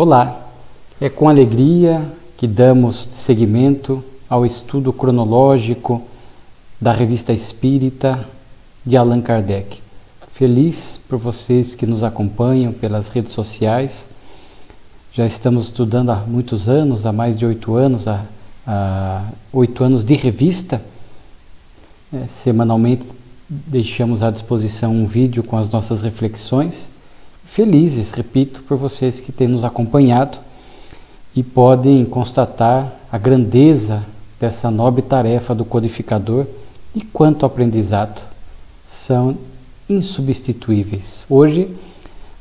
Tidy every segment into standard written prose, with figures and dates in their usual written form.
Olá, é com alegria que damos seguimento ao estudo cronológico da Revista Espírita de Allan Kardec. Feliz por vocês que nos acompanham pelas redes sociais. Já estamos estudando há muitos anos, há mais de 8 anos, há 8 anos de revista. Semanalmente deixamos à disposição um vídeo com as nossas reflexões. Felizes, repito, por vocês que têm nos acompanhado e podem constatar a grandeza dessa nobre tarefa do codificador e quanto aprendizado são insubstituíveis. Hoje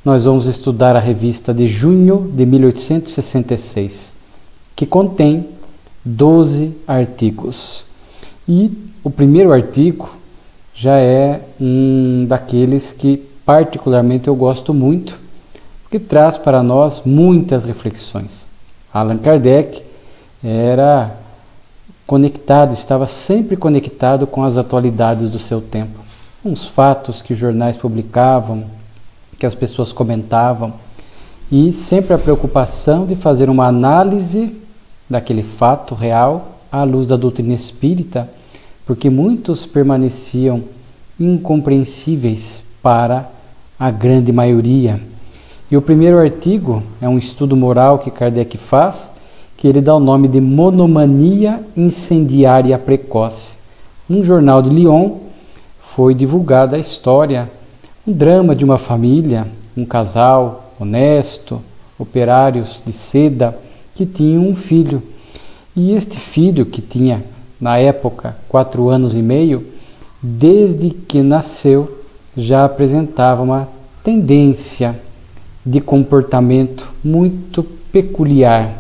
nós vamos estudar a revista de junho de 1866, que contém 12 artigos. E o primeiro artigo já é um daqueles que particularmente eu gosto muito, porque traz para nós muitas reflexões. Allan Kardec era conectado, estava sempre conectado com as atualidades do seu tempo, com os fatos que os jornais publicavam, que as pessoas comentavam, e sempre a preocupação de fazer uma análise daquele fato real à luz da doutrina espírita, porque muitos permaneciam incompreensíveis para a grande maioria. E o primeiro artigo é um estudo moral que Kardec faz, que ele dá o nome de Monomania Incendiária Precoce. Num jornal de Lyon foi divulgada a história, um drama de uma família, um casal honesto, operários de seda, que tinha um filho. E este filho, que tinha na época 4 anos e meio, desde que nasceu já apresentava uma tendência de comportamento muito peculiar.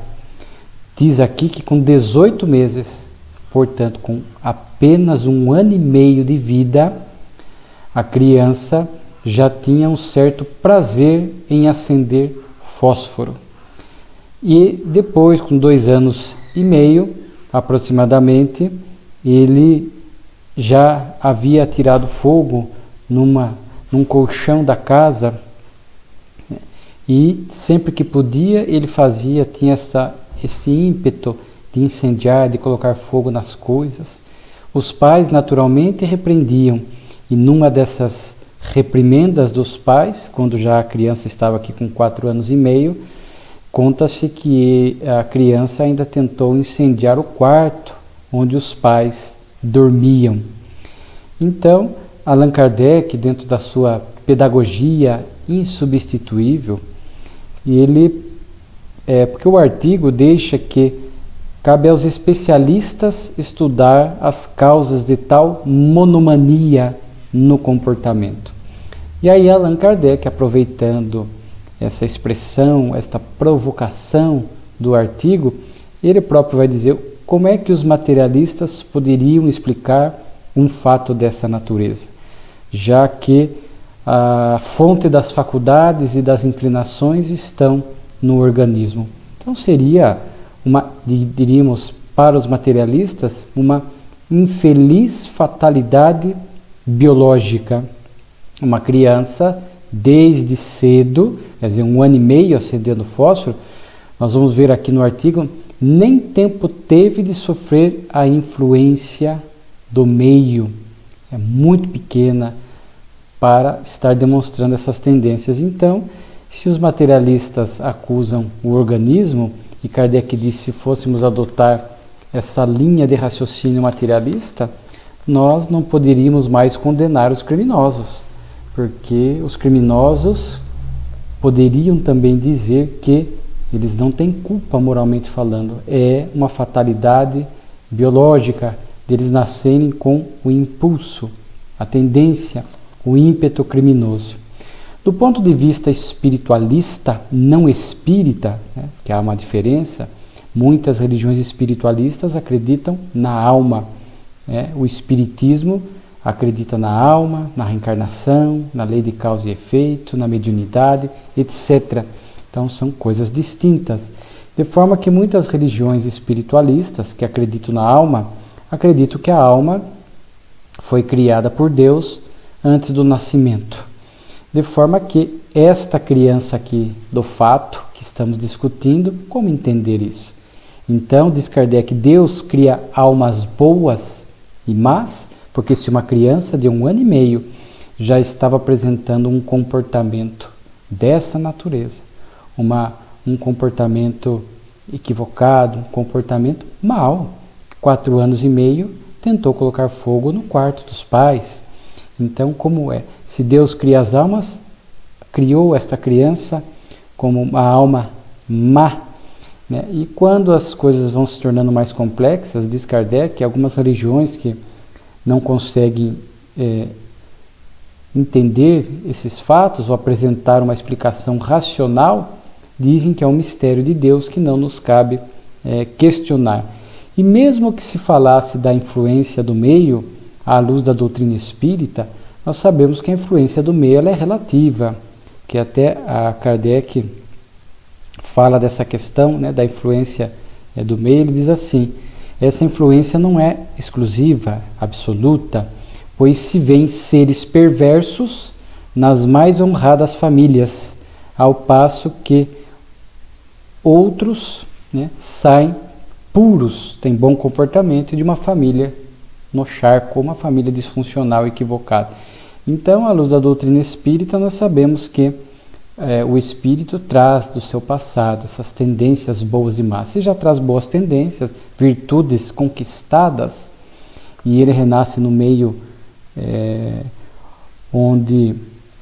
Diz aqui que com 18 meses, portanto com apenas 1 ano e meio de vida, a criança já tinha um certo prazer em acender fósforo. E depois, com 2 anos e meio aproximadamente, ele já havia tirado fogo num colchão da casa, e sempre que podia ele tinha esse ímpeto de incendiar, de colocar fogo nas coisas. Os pais naturalmente repreendiam, e numa dessas reprimendas dos pais, quando já a criança estava aqui com 4 anos e meio, conta-se que a criança ainda tentou incendiar o quarto onde os pais dormiam. Então, Allan Kardec, dentro da sua pedagogia insubstituível, porque o artigo deixa que cabe aos especialistas estudar as causas de tal monomania no comportamento. E aí Allan Kardec, aproveitando essa expressão, esta provocação do artigo, ele próprio vai dizer como é que os materialistas poderiam explicar um fato dessa natureza, já que a fonte das faculdades e das inclinações estão no organismo. Então seria diríamos para os materialistas, uma infeliz fatalidade biológica. Uma criança, desde cedo, quer dizer, 1 ano e meio acendendo fósforo, nós vamos ver aqui no artigo, nem tempo teve de sofrer a influência do meio, é muito pequena para estar demonstrando essas tendências. Então, se os materialistas acusam o organismo, e Kardec disse se fôssemos adotar essa linha de raciocínio materialista, nós não poderíamos mais condenar os criminosos, porque os criminosos poderiam também dizer que eles não têm culpa moralmente falando, é uma fatalidade biológica, deles nascerem com o impulso, a tendência, o ímpeto criminoso. Do ponto de vista espiritualista, não espírita, que há uma diferença, muitas religiões espiritualistas acreditam na alma. O espiritismo acredita na alma, na reencarnação, na lei de causa e efeito, na mediunidade, etc. Então são coisas distintas. De forma que muitas religiões espiritualistas que acreditam na alma, acredito que a alma foi criada por Deus antes do nascimento. De forma que esta criança aqui do fato que estamos discutindo, como entender isso? Então, diz Kardec, Deus cria almas boas e más, porque se uma criança de 1 ano e meio já estava apresentando um comportamento dessa natureza, um comportamento equivocado, um comportamento mau, 4 anos e meio, tentou colocar fogo no quarto dos pais. Então, como é? Se Deus cria as almas, criou esta criança como uma alma má, né? E quando as coisas vão se tornando mais complexas, diz Kardec, algumas religiões que não conseguem entender esses fatos ou apresentar uma explicação racional, dizem que é um mistério de Deus que não nos cabe questionar. E mesmo que se falasse da influência do meio, à luz da doutrina espírita, nós sabemos que a influência do meio ela é relativa, que até a Kardec fala dessa questão, né, da influência do meio. Ele diz assim: essa influência não é exclusiva, absoluta, pois se vêem seres perversos nas mais honradas famílias, ao passo que outros, né, saem puros, têm bom comportamento de uma família no charco, uma família disfuncional, equivocada. Então, à luz da doutrina espírita, nós sabemos que o espírito traz do seu passado essas tendências boas e más. Se já traz boas tendências, virtudes conquistadas, e ele renasce no meio onde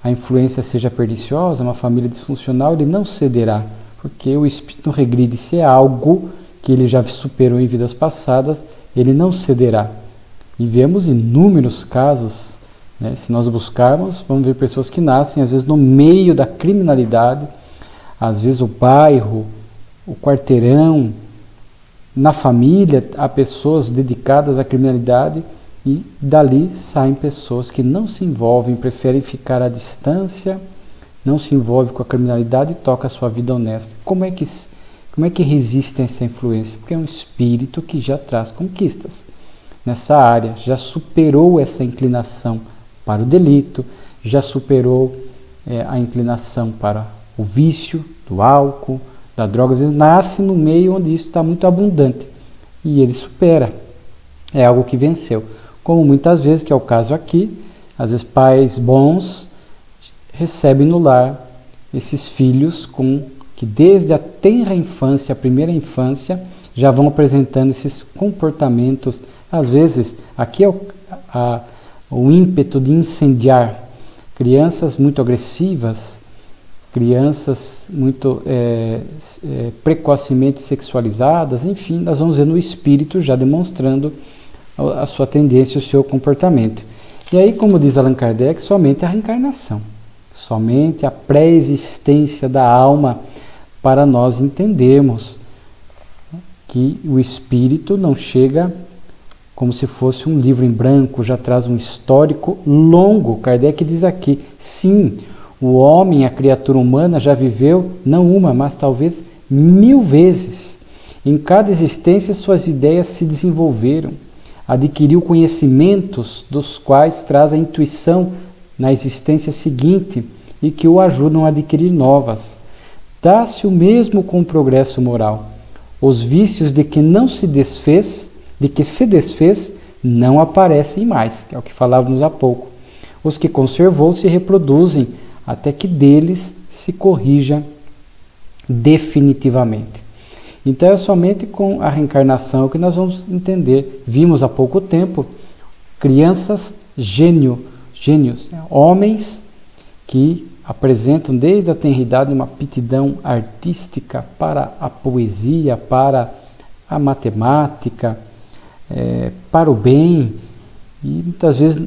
a influência seja perniciosa, uma família disfuncional, ele não cederá, porque o espírito não regride. Se é algo que ele já superou em vidas passadas, ele não cederá. E vemos inúmeros casos, né? Se nós buscarmos, vamos ver pessoas que nascem, às vezes, no meio da criminalidade, às vezes o bairro, o quarteirão, na família, há pessoas dedicadas à criminalidade e dali saem pessoas que não se envolvem, preferem ficar à distância, não se envolvem com a criminalidade e tocam a sua vida honesta. Como é que resistem a essa influência? Porque é um espírito que já traz conquistas nessa área, já superou essa inclinação para o delito, já superou a inclinação para o vício do álcool, da droga. Às vezes nasce no meio onde isso está muito abundante e ele supera, é algo que venceu. Como muitas vezes, que é o caso aqui, às vezes pais bons recebem no lar esses filhos que desde a tenra infância, a primeira infância, já vão apresentando esses comportamentos. Às vezes, aqui é o ímpeto de incendiar. Crianças muito agressivas, crianças muito precocemente sexualizadas, enfim, nós vamos ver no espírito já demonstrando a sua tendência, o seu comportamento. E aí, como diz Allan Kardec, somente a reencarnação, somente a pré-existência da alma, para nós entendermos que o espírito não chega como se fosse um livro em branco, já traz um histórico longo. Kardec diz aqui, sim, o homem, a criatura humana, já viveu não uma, mas talvez 1000 vezes. Em cada existência suas ideias se desenvolveram, adquiriu conhecimentos dos quais traz a intuição na existência seguinte e que o ajudam a adquirir novas. Dá-se o mesmo com o progresso moral. Os vícios de que se desfez, não aparecem mais, que é o que falávamos há pouco. Os que conservou se reproduzem até que deles se corrija definitivamente. Então é somente com a reencarnação que nós vamos entender. Vimos há pouco tempo crianças gênios, né? Homens que apresentam desde a tenridade uma aptidão artística para a poesia, para a matemática, para o bem, e muitas vezes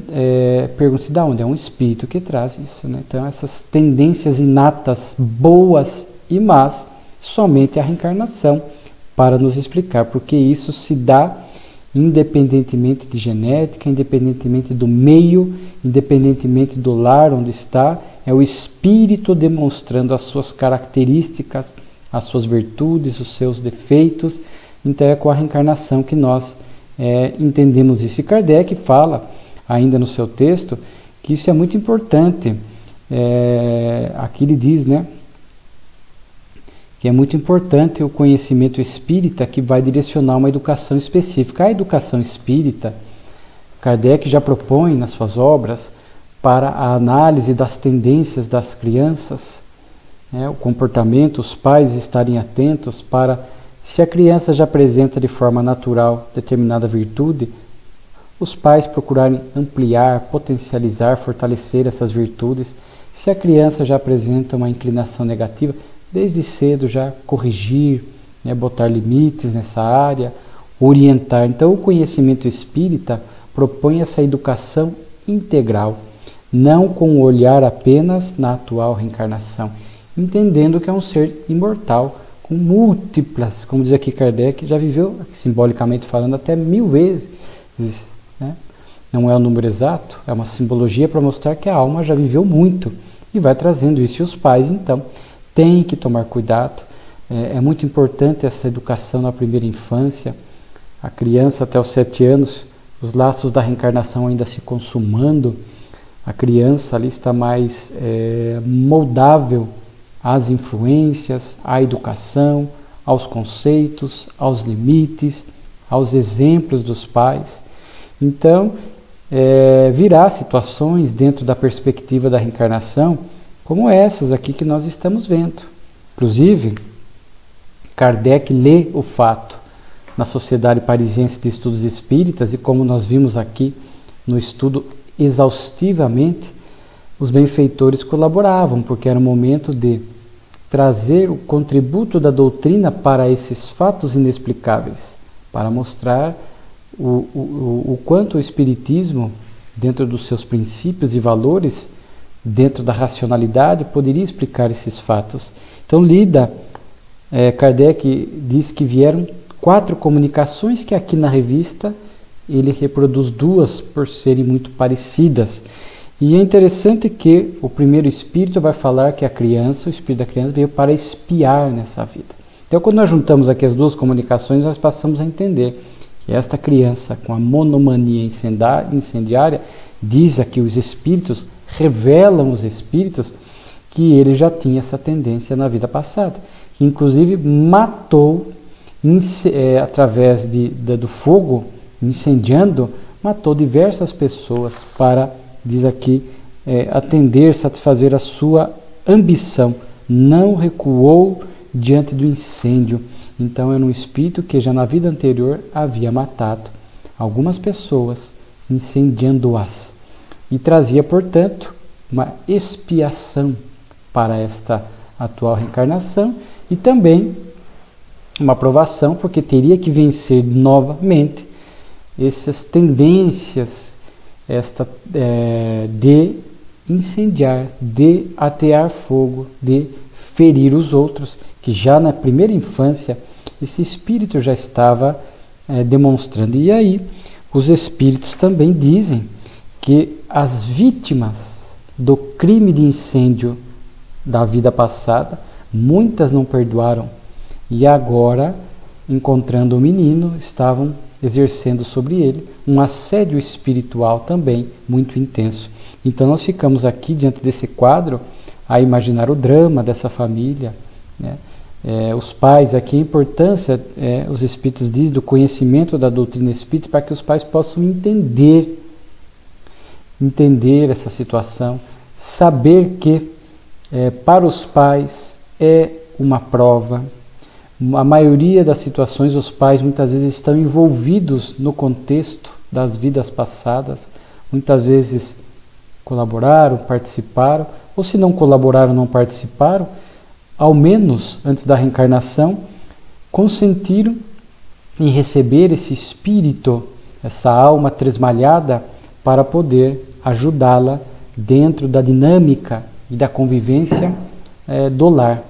perguntam-se de onde? É um espírito que traz isso, né? Então essas tendências inatas, boas e más, somente a reencarnação para nos explicar, porque isso se dá independentemente de genética, independentemente do meio, independentemente do lar onde está, é o espírito demonstrando as suas características, as suas virtudes, os seus defeitos. Então é com a reencarnação que nós entendemos isso. E Kardec fala, ainda no seu texto, que isso é muito importante. aqui ele diz, né, que é muito importante o conhecimento espírita que vai direcionar uma educação específica. A educação espírita, Kardec já propõe nas suas obras para a análise das tendências das crianças, né, o comportamento, os pais estarem atentos para, se a criança já apresenta de forma natural determinada virtude, os pais procurarem ampliar, potencializar, fortalecer essas virtudes. Se a criança já apresenta uma inclinação negativa, desde cedo já corrigir, né, botar limites nessa área, orientar. Então o conhecimento espírita propõe essa educação integral, não com o olhar apenas na atual reencarnação, entendendo que é um ser imortal, com múltiplas, como diz aqui Kardec, já viveu, simbolicamente falando, até 1000 vezes, né? Não é o número exato, é uma simbologia para mostrar que a alma já viveu muito, e vai trazendo isso. E os pais, então, têm que tomar cuidado. É muito importante essa educação na primeira infância. A criança até os 7 anos, os laços da reencarnação ainda se consumando, a criança ali está mais moldável às influências, à educação, aos conceitos, aos limites, aos exemplos dos pais. Então, virá situações dentro da perspectiva da reencarnação, como essas aqui que nós estamos vendo. Inclusive, Kardec lê o fato na Sociedade Parisiense de Estudos Espíritas, e como nós vimos aqui no estudo exaustivamente, os benfeitores colaboravam, porque era o momento de trazer o contributo da doutrina para esses fatos inexplicáveis, para mostrar o quanto o Espiritismo, dentro dos seus princípios e valores, dentro da racionalidade, poderia explicar esses fatos. Então, Kardec diz que vieram 4 comunicações, que aqui na revista ele reproduz 2 por serem muito parecidas. E é interessante que o primeiro espírito vai falar que o espírito da criança veio para espiar nessa vida. Então, quando nós juntamos aqui as 2 comunicações, nós passamos a entender que esta criança com a monomania incendiária, diz aqui os espíritos, revelam os espíritos que ele já tinha essa tendência na vida passada, que inclusive matou, através do fogo, incendiando, matou diversas pessoas para, diz aqui, atender, satisfazer a sua ambição, não recuou diante do incêndio. Então era um espírito que já na vida anterior havia matado algumas pessoas, incendiando-as, e trazia, portanto, uma expiação para esta atual reencarnação, e também uma provação, porque teria que vencer novamente essas tendências de incendiar, de atear fogo, de ferir os outros, que já na primeira infância esse espírito já estava demonstrando. E aí os espíritos também dizem que as vítimas do crime de incêndio da vida passada, muitas não perdoaram, e agora, encontrando o menino, estavam exercendo sobre ele um assédio espiritual também muito intenso. Então nós ficamos aqui diante desse quadro a imaginar o drama dessa família, né? Os pais, aqui a importância, os espíritos dizem, do conhecimento da doutrina espírita, para que os pais possam entender essa situação, saber que para os pais é uma prova. A maioria das situações, os pais muitas vezes estão envolvidos no contexto das vidas passadas, muitas vezes colaboraram, participaram, ou se não colaboraram, não participaram, ao menos antes da reencarnação, consentiram em receber esse espírito, essa alma tresmalhada, para poder ajudá-la dentro da dinâmica e da convivência do lar.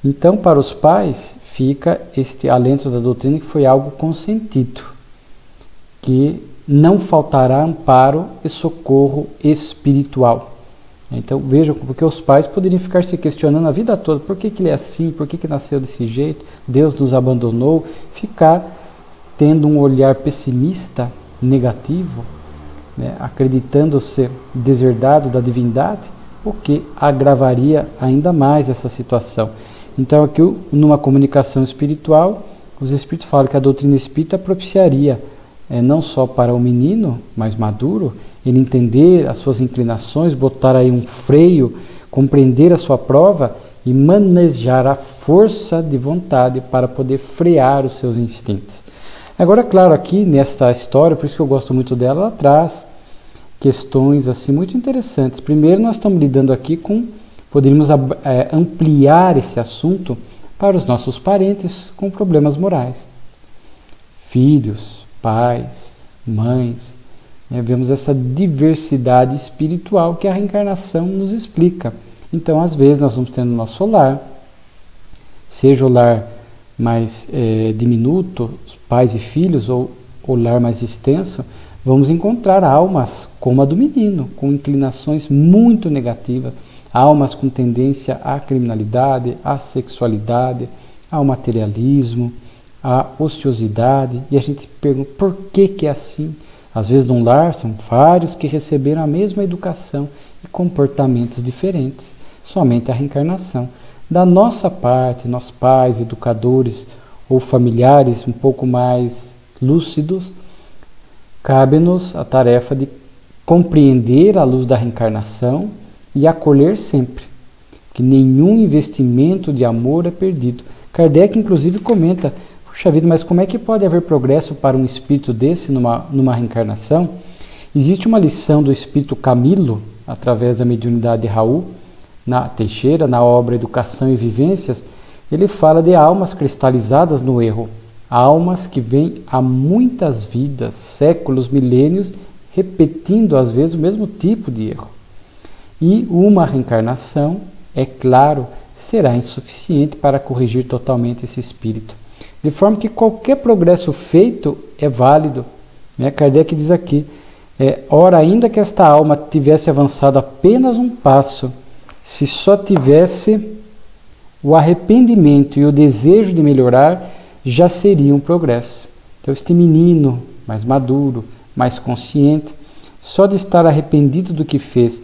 Então, para os pais, fica este alento da doutrina, que foi algo consentido, que não faltará amparo e socorro espiritual. Então vejam, porque os pais poderiam ficar se questionando a vida toda, por que ele é assim, por que nasceu desse jeito, Deus nos abandonou, ficar tendo um olhar pessimista, negativo, né, acreditando ser deserdado da divindade, o que agravaria ainda mais essa situação. Então aqui, numa comunicação espiritual, os espíritos falam que a doutrina espírita propiciaria, não só para o menino mais maduro, ele entender as suas inclinações, botar aí um freio, compreender a sua prova e manejar a força de vontade para poder frear os seus instintos. Agora, claro, aqui nesta história, por isso que eu gosto muito dela, ela traz questões assim muito interessantes. Primeiro, nós estamos lidando aqui com, poderíamos ampliar esse assunto para os nossos parentes com problemas morais. Filhos, pais, mães, vemos essa diversidade espiritual que a reencarnação nos explica. Então, às vezes, nós vamos tendo no nosso lar, seja o lar mais diminuto, pais e filhos, ou o lar mais extenso, vamos encontrar almas como a do menino, com inclinações muito negativas, almas com tendência à criminalidade, à sexualidade, ao materialismo, à ociosidade. E a gente pergunta, por que é assim? Às vezes, num lar, são vários que receberam a mesma educação e comportamentos diferentes. Somente a reencarnação. Da nossa parte, nós pais, educadores ou familiares um pouco mais lúcidos, cabe-nos a tarefa de compreender a luz da reencarnação e acolher sempre, que nenhum investimento de amor é perdido. Kardec, inclusive, comenta, puxa vida, mas como é que pode haver progresso para um espírito desse numa reencarnação? Existe uma lição do espírito Camilo, através da mediunidade de Raul, na Teixeira, na obra Educação e Vivências, ele fala de almas cristalizadas no erro, almas que vêm há muitas vidas, séculos, milênios, repetindo às vezes o mesmo tipo de erro. E uma reencarnação, é claro, será insuficiente para corrigir totalmente esse espírito. De forma que qualquer progresso feito é válido. Kardec diz aqui, ora, ainda que esta alma tivesse avançado apenas um passo, se só tivesse o arrependimento e o desejo de melhorar, já seria um progresso. Então, este menino mais maduro, mais consciente, só de estar arrependido do que fez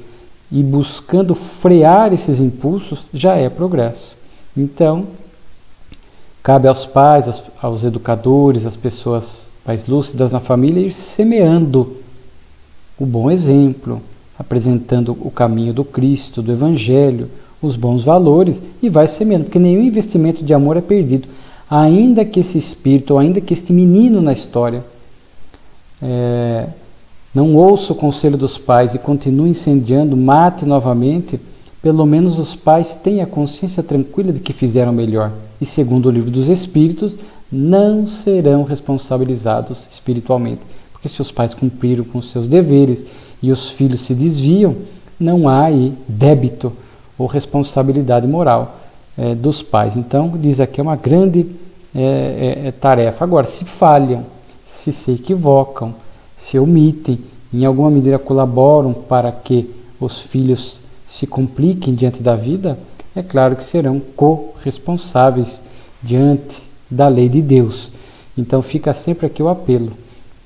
e buscando frear esses impulsos, já é progresso. Então, cabe aos pais, aos educadores, às pessoas mais lúcidas na família, ir semeando o bom exemplo, apresentando o caminho do Cristo, do Evangelho, os bons valores, e vai semeando, porque nenhum investimento de amor é perdido. Ainda que esse espírito, ou ainda que este menino na história não ouça o conselho dos pais e continue incendiando, mate novamente, pelo menos os pais têm a consciência tranquila de que fizeram melhor. E segundo o Livro dos Espíritos, não serão responsabilizados espiritualmente. Porque se os pais cumpriram com seus deveres e os filhos se desviam, não há aí débito ou responsabilidade moral dos pais. Então, diz aqui, é uma grande tarefa. Agora, se falham, se equivocam, se omitem, em alguma medida colaboram para que os filhos se compliquem diante da vida, é claro que serão corresponsáveis diante da lei de Deus. Então, fica sempre aqui o apelo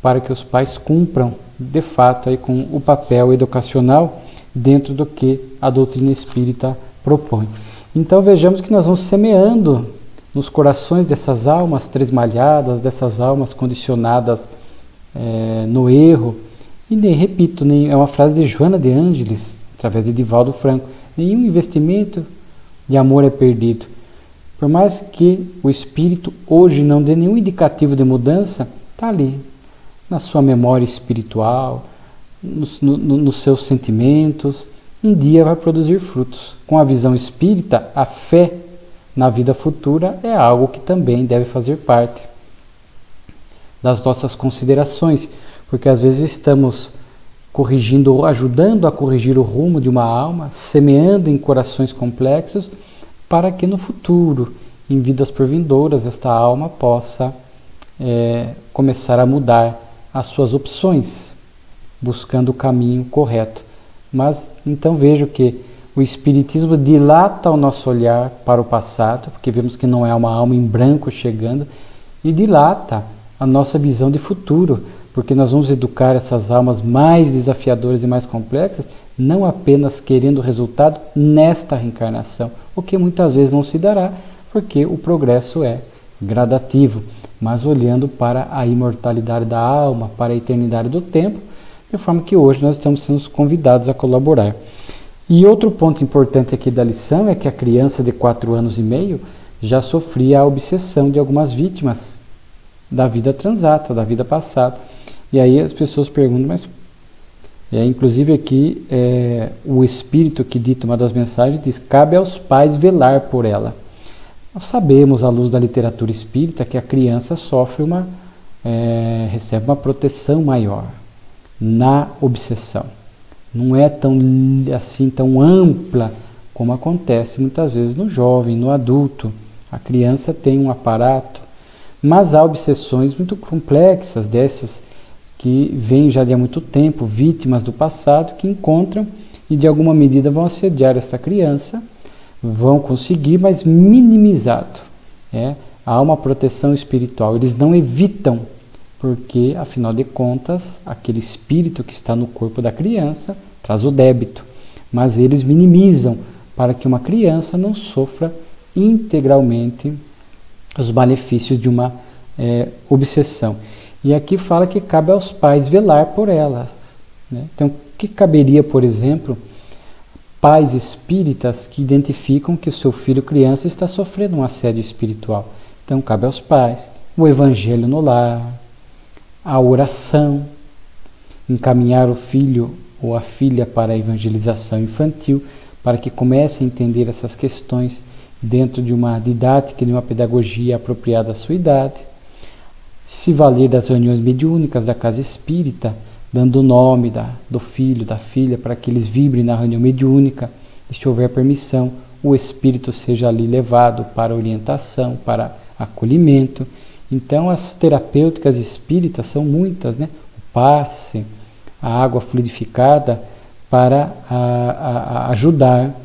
para que os pais cumpram de fato aí com o papel educacional dentro do que a doutrina espírita propõe. Então vejamos que nós vamos semeando nos corações dessas almas tresmalhadas, dessas almas condicionadas no erro. E nem, repito, é uma frase de Joana de Ângeles, através de Divaldo Franco, nenhum investimento de amor é perdido. Por mais que o espírito hoje não dê nenhum indicativo de mudança, está ali, na sua memória espiritual, nos seus sentimentos, um dia vai produzir frutos. Com a visão espírita, a fé na vida futura é algo que também deve fazer parte das nossas considerações, porque às vezes estamos corrigindo, ajudando a corrigir o rumo de uma alma, semeando em corações complexos, para que no futuro, em vidas por vindouras, esta alma possa começar a mudar as suas opções, buscando o caminho correto. Mas então vejo que o Espiritismo dilata o nosso olhar para o passado, porque vemos que não é uma alma em branco chegando, e dilata a nossa visão de futuro, porque nós vamos educar essas almas mais desafiadoras e mais complexas, não apenas querendo o resultado nesta reencarnação, o que muitas vezes não se dará, porque o progresso é gradativo, mas olhando para a imortalidade da alma, para a eternidade do tempo, de forma que hoje nós estamos sendo convidados a colaborar. E outro ponto importante aqui da lição é que a criança de 4 anos e meio já sofria a obsessão de algumas vítimas da vida transata, da vida passada. E aí as pessoas perguntam, mas inclusive aqui o espírito que dita uma das mensagens diz: cabe aos pais velar por ela. Nós sabemos, à luz da literatura espírita, que a criança recebe uma proteção maior na obsessão. Não é tão ampla como acontece muitas vezes no jovem, no adulto. A criança tem um aparato, mas há obsessões muito complexas dessas que vêm já de há muito tempo, vítimas do passado que encontram e de alguma medida vão assediar esta criança, vão conseguir, mas minimizado. Há uma proteção espiritual, eles não evitam, porque afinal de contas aquele espírito que está no corpo da criança traz o débito, mas eles minimizam para que uma criança não sofra integralmente os malefícios de uma obsessão. E aqui fala que cabe aos pais velar por ela. Então, o que caberia, por exemplo, pais espíritas que identificam que o seu filho criança está sofrendo um assédio espiritual? Então, cabe aos pais o evangelho no lar, a oração, encaminhar o filho ou a filha para a evangelização infantil, para que comece a entender essas questões dentro de uma didática, de uma pedagogia apropriada à sua idade. Se valer das reuniões mediúnicas da casa espírita, dando o nome do filho, da filha, para que eles vibrem na reunião mediúnica, e se houver permissão, o espírito seja ali levado para orientação, para acolhimento. Então, as terapêuticas espíritas são muitas, o passe, a água fluidificada, para ajudar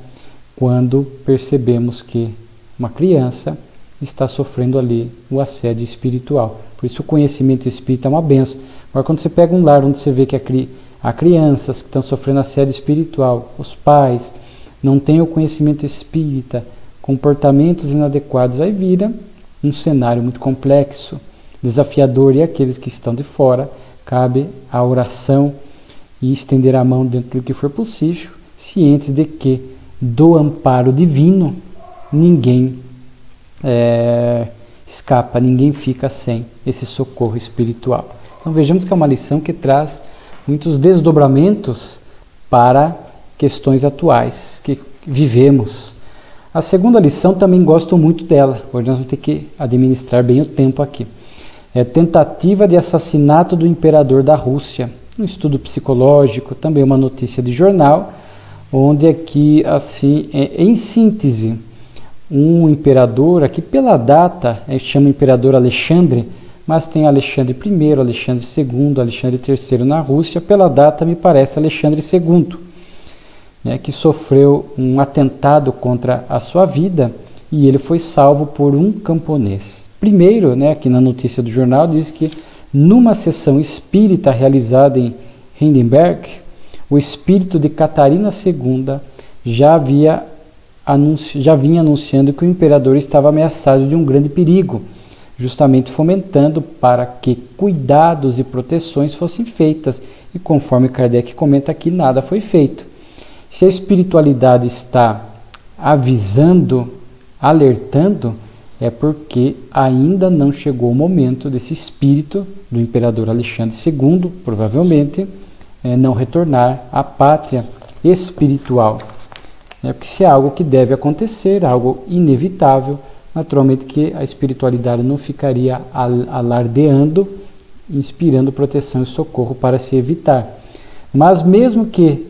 quando percebemos que uma criança está sofrendo ali o assédio espiritual. Por isso o conhecimento espírita é uma benção. Agora, quando você pega um lar onde você vê que há crianças que estão sofrendo assédio espiritual, os pais não têm o conhecimento espírita, comportamentos inadequados, aí vira um cenário muito complexo, desafiador, e aqueles que estão de fora, cabe a oração e estender a mão dentro do que for possível, cientes de que do amparo divino ninguém escapa, ninguém fica sem esse socorro espiritual. Então vejamos que é uma lição que traz muitos desdobramentos para questões atuais que vivemos. A segunda lição também gosto muito dela, hoje nós vamos ter que administrar bem o tempo aqui. É tentativa de assassinato do imperador da Rússia. Um estudo psicológico, também uma notícia de jornal, onde aqui, assim, em síntese, um imperador, aqui pela data, chama imperador Alexandre, mas tem Alexandre I, Alexandre II, Alexandre III na Rússia, pela data me parece Alexandre II, que sofreu um atentado contra a sua vida e ele foi salvo por um camponês. Primeiro, aqui na notícia do jornal, diz que numa sessão espírita realizada em Hindenburg, o espírito de Catarina II já vinha anunciando que o imperador estava ameaçado de um grande perigo, justamente fomentando para que cuidados e proteções fossem feitas. E conforme Kardec comenta aqui, nada foi feito. Se a espiritualidade está avisando, alertando, é porque ainda não chegou o momento desse espírito do imperador Alexandre II, provavelmente, não retornar à pátria espiritual. Porque se é algo que deve acontecer, algo inevitável, naturalmente que a espiritualidade não ficaria alardeando, inspirando proteção e socorro para se evitar. Mas mesmo que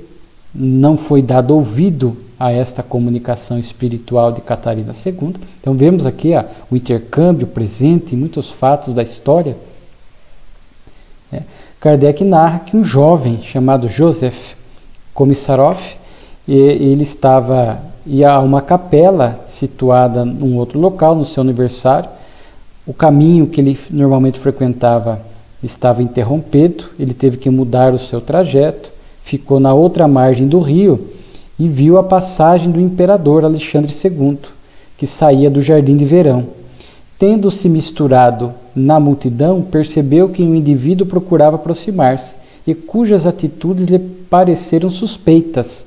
não foi dado ouvido a esta comunicação espiritual de Catarina II, então vemos aqui o intercâmbio presente em muitos fatos da história. Kardec narra que um jovem chamado Joseph Komissarov, ele ia a uma capela situada num outro local, no seu aniversário. O caminho que ele normalmente frequentava estava interrompido, ele teve que mudar o seu trajeto, ficou na outra margem do rio e viu a passagem do imperador Alexandre II, que saía do jardim de verão. Tendo se misturado na multidão, percebeu que um indivíduo procurava aproximar-se e cujas atitudes lhe pareceram suspeitas.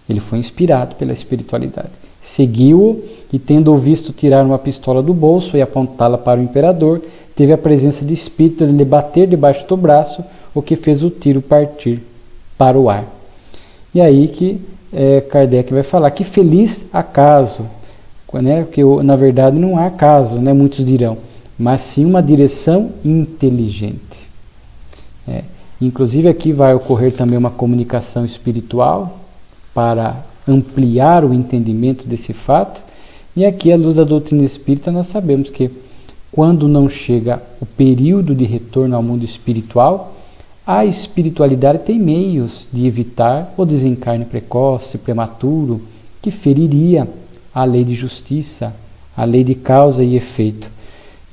Ele foi inspirado pela espiritualidade. Seguiu-o e, tendo-o visto tirar uma pistola do bolso e apontá-la para o imperador, teve a presença de espírito de lhe bater debaixo do braço, o que fez o tiro partir para o ar. E aí que Kardec vai falar que feliz acaso, né? Porque na verdade não há acaso, né? Muitos dirão, mas sim uma direção inteligente. Inclusive aqui vai ocorrer também uma comunicação espiritual para ampliar o entendimento desse fato, e aqui à luz da doutrina espírita nós sabemos que quando não chega o período de retorno ao mundo espiritual, a espiritualidade tem meios de evitar o desencarne precoce, prematuro, que feriria a lei de justiça, a lei de causa e efeito.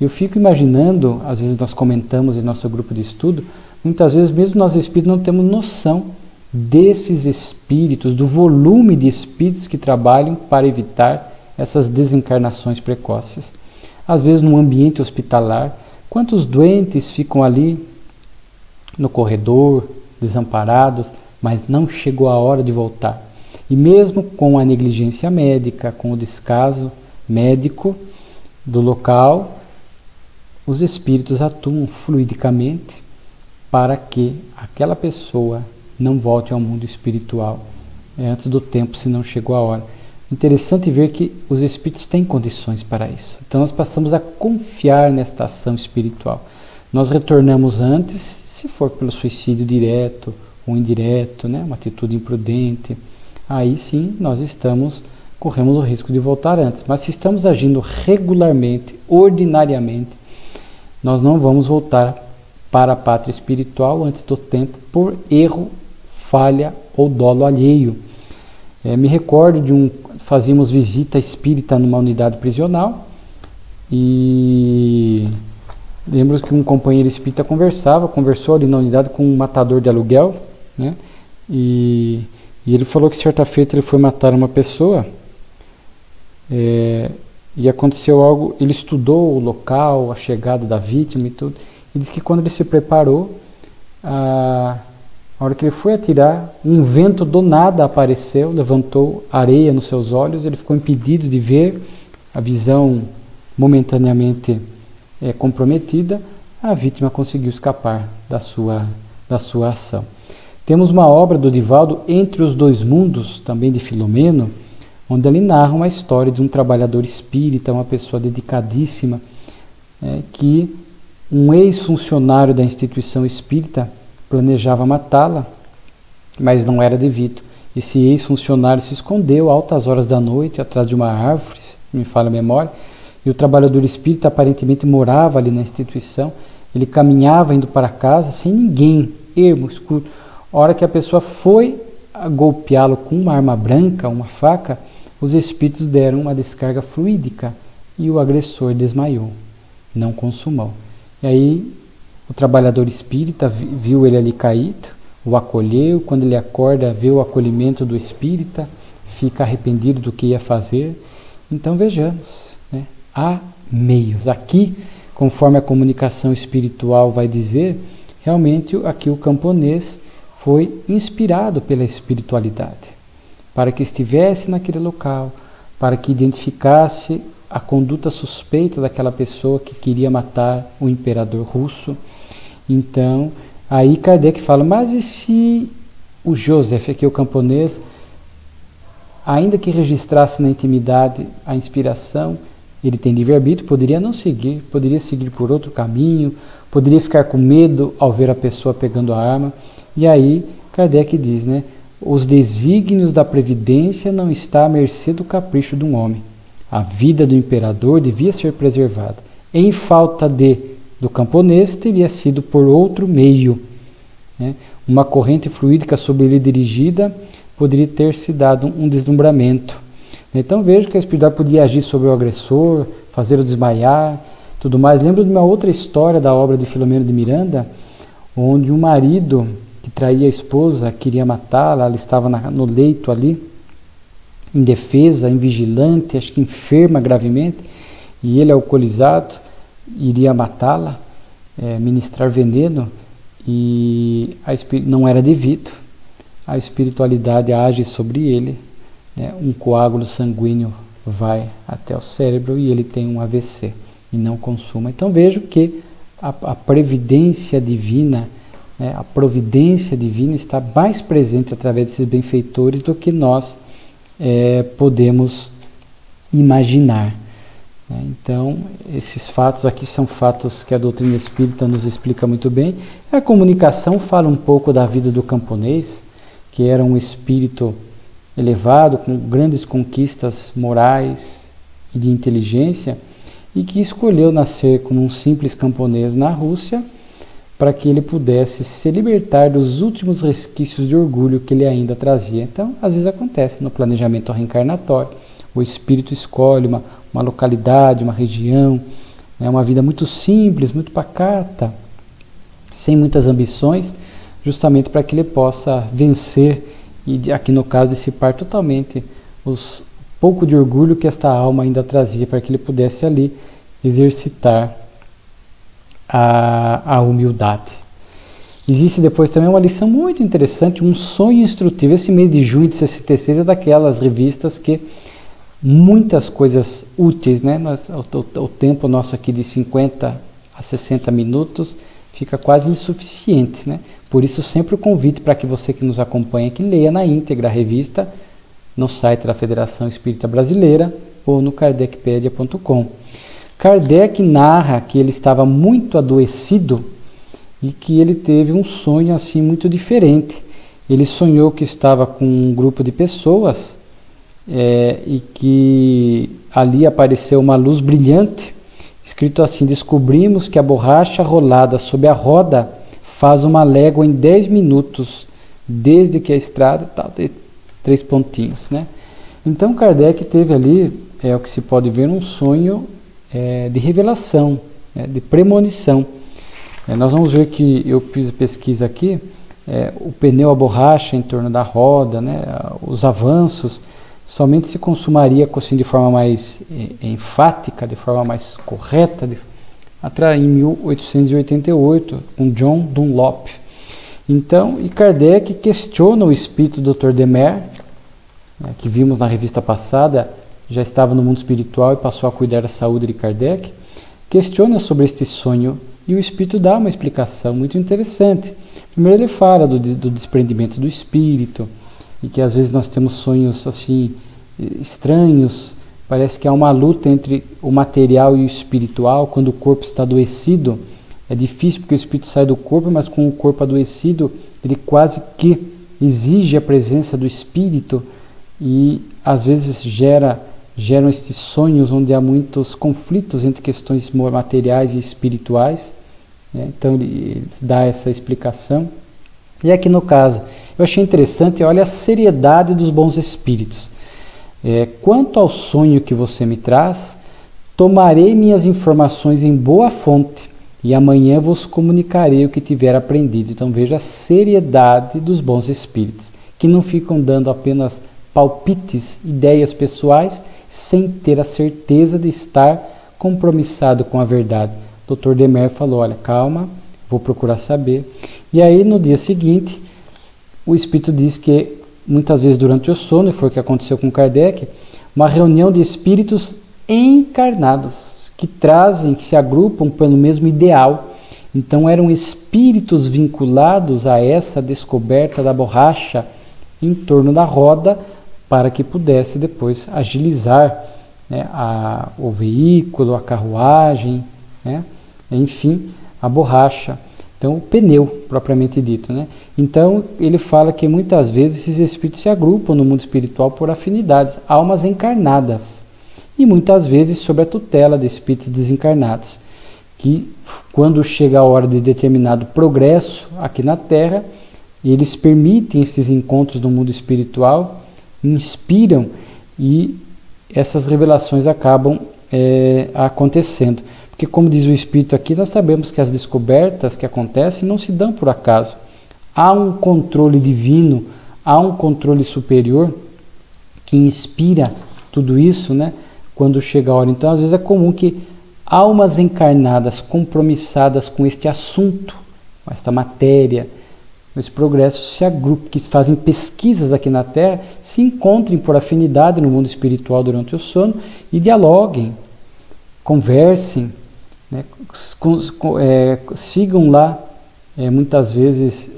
Eu fico imaginando, às vezes nós comentamos em nosso grupo de estudo, muitas vezes mesmo nós espíritos não temos noção desses espíritos, do volume de espíritos que trabalham para evitar essas desencarnações precoces. Às vezes no ambiente hospitalar, quantos doentes ficam ali no corredor, desamparados, mas não chegou a hora de voltar. E mesmo com a negligência médica, com o descaso médico do local, os espíritos atuam fluidicamente para que aquela pessoa não volte ao mundo espiritual antes do tempo, se não chegou a hora. Interessante ver que os espíritos têm condições para isso. Então nós passamos a confiar nesta ação espiritual. Nós retornamos antes, se for pelo suicídio direto ou indireto, né, uma atitude imprudente, aí sim nós corremos o risco de voltar antes. Mas se estamos agindo regularmente, ordinariamente, nós não vamos voltar para a pátria espiritual antes do tempo por erro, falha ou dolo alheio. Me recordo fazíamos visita espírita numa unidade prisional e lembro que um companheiro espírita conversou ali na unidade com um matador de aluguel, né? E ele falou que certa feita ele foi matar uma pessoa e aconteceu algo, ele estudou o local, a chegada da vítima e tudo, e disse que quando ele se preparou, a hora que ele foi atirar, um vento do nada apareceu, levantou areia nos seus olhos, ele ficou impedido de ver, a visão momentaneamente comprometida, a vítima conseguiu escapar da sua ação. Temos uma obra do Divaldo, Entre os Dois Mundos, também de Filomeno, onde ele narra uma história de um trabalhador espírita, uma pessoa dedicadíssima, que um ex-funcionário da instituição espírita planejava matá-la, mas não era devido. Esse ex-funcionário se escondeu a altas horas da noite atrás de uma árvore, se me falha a memória, e o trabalhador espírita aparentemente morava ali na instituição. Ele caminhava indo para casa sem ninguém, ermo, escuro. A hora que a pessoa foi golpeá-lo com uma arma branca, uma faca, os espíritos deram uma descarga fluídica e o agressor desmaiou, não consumou. E aí o trabalhador espírita viu ele ali caído, o acolheu, quando ele acorda, vê o acolhimento do espírita, fica arrependido do que ia fazer. Então vejamos, né? Há meios. Aqui, conforme a comunicação espiritual vai dizer, realmente aqui o camponês foi inspirado pela espiritualidade, para que estivesse naquele local, para que identificasse a conduta suspeita daquela pessoa que queria matar o imperador russo. Então, aí Kardec fala, mas e se o Joseph, aqui o camponês, ainda que registrasse na intimidade a inspiração, ele tem livre-arbítrio, poderia não seguir, poderia seguir por outro caminho, poderia ficar com medo ao ver a pessoa pegando a arma. E aí Kardec diz, né, os desígnios da previdência não está à mercê do capricho de um homem. A vida do imperador devia ser preservada. Em falta do camponês, teria sido por outro meio, né? Uma corrente fluídica sobre ele dirigida poderia ter se dado um deslumbramento. Então vejo que a espiritualidade podia agir sobre o agressor, fazer-o desmaiar, tudo mais. Lembro de uma outra história da obra de Filomeno de Miranda, onde um marido que traía a esposa queria matá-la, ela estava no leito ali, indefesa, invigilante, acho que enferma gravemente, e ele, alcoolizado, iria matá-la, ministrar veneno, e não era devido. A espiritualidade age sobre ele, né? Um coágulo sanguíneo vai até o cérebro e ele tem um AVC e não consuma. Então vejo que a previdência divina, né, a providência divina está mais presente através desses benfeitores do que nós podemos imaginar. Então, esses fatos aqui são fatos que a doutrina espírita nos explica muito bem. A comunicação fala um pouco da vida do camponês, que era um espírito elevado, com grandes conquistas morais e de inteligência, e que escolheu nascer como um simples camponês na Rússia, para que ele pudesse se libertar dos últimos resquícios de orgulho que ele ainda trazia. Então, às vezes acontece no planejamento reencarnatório, o espírito escolhe uma localidade, uma região, uma vida muito simples, muito pacata, sem muitas ambições, justamente para que ele possa vencer e, aqui no caso, dissipar totalmente os pouco de orgulho que esta alma ainda trazia, para que ele pudesse ali exercitar a humildade. Existe depois também uma lição muito interessante, um sonho instrutivo. Esse mês de junho de 66 é daquelas revistas que muitas coisas úteis, né? O tempo nosso aqui de 50 a 60 minutos fica quase insuficiente, né? Por isso sempre o convite para que você que nos acompanha que leia na íntegra a revista no site da Federação Espírita Brasileira ou no kardecpedia.com. Kardec narra que ele estava muito adoecido e que ele teve um sonho assim muito diferente. Ele sonhou que estava com um grupo de pessoas e que ali apareceu uma luz brilhante, escrito assim: descobrimos que a borracha rolada sob a roda faz uma légua em 10 minutos, desde que a estrada tal, 3 pontinhos, né? Então Kardec teve ali, o que se pode ver, um sonho de revelação, de premonição. Nós vamos ver que eu fiz pesquisa aqui, o pneu, a borracha em torno da roda, né, os avanços, somente se consumaria assim, de forma mais enfática, de forma mais correta, em 1888, com John Dunlop. Então, e Kardec questiona o espírito do Dr. Demer, que vimos na revista passada, já estava no mundo espiritual e passou a cuidar da saúde de Kardec, questiona sobre este sonho e o espírito dá uma explicação muito interessante. Primeiro ele fala do desprendimento do espírito e que às vezes nós temos sonhos assim estranhos, parece que há uma luta entre o material e o espiritual. Quando o corpo está adoecido, é difícil porque o espírito sai do corpo, mas com o corpo adoecido ele quase que exige a presença do espírito e às vezes geram estes sonhos onde há muitos conflitos entre questões materiais e espirituais, né? Então ele dá essa explicação. E aqui no caso, eu achei interessante, olha a seriedade dos bons espíritos. Quanto ao sonho que você me traz, tomarei minhas informações em boa fonte e amanhã vos comunicarei o que tiver aprendido. Então veja a seriedade dos bons espíritos, que não ficam dando apenas palpites, ideias pessoais, sem ter a certeza de estar compromissado com a verdade. O Dr. Demer falou, olha, calma, vou procurar saber. E aí no dia seguinte, o espírito diz que muitas vezes durante o sono, e foi o que aconteceu com Kardec, uma reunião de espíritos encarnados, que se agrupam pelo mesmo ideal. Então eram espíritos vinculados a essa descoberta da borracha em torno da roda, para que pudesse depois agilizar, né, o veículo, a carruagem, né, enfim, a borracha. Então, o pneu, propriamente dito, né? Então, ele fala que muitas vezes esses espíritos se agrupam no mundo espiritual por afinidades, almas encarnadas, e muitas vezes sob a tutela de espíritos desencarnados, que quando chega a hora de determinado progresso aqui na Terra, eles permitem esses encontros no mundo espiritual, inspiram e essas revelações acabam acontecendo. Porque, como diz o Espírito aqui, nós sabemos que as descobertas que acontecem não se dão por acaso. Há um controle divino, há um controle superior que inspira tudo isso, né? Quando chega a hora. Então, às vezes é comum que almas encarnadas compromissadas com este assunto, com esta matéria, com esse progresso, se agrupem, que fazem pesquisas aqui na Terra, se encontrem por afinidade no mundo espiritual durante o sono e dialoguem, conversem, né? Sigam lá, muitas vezes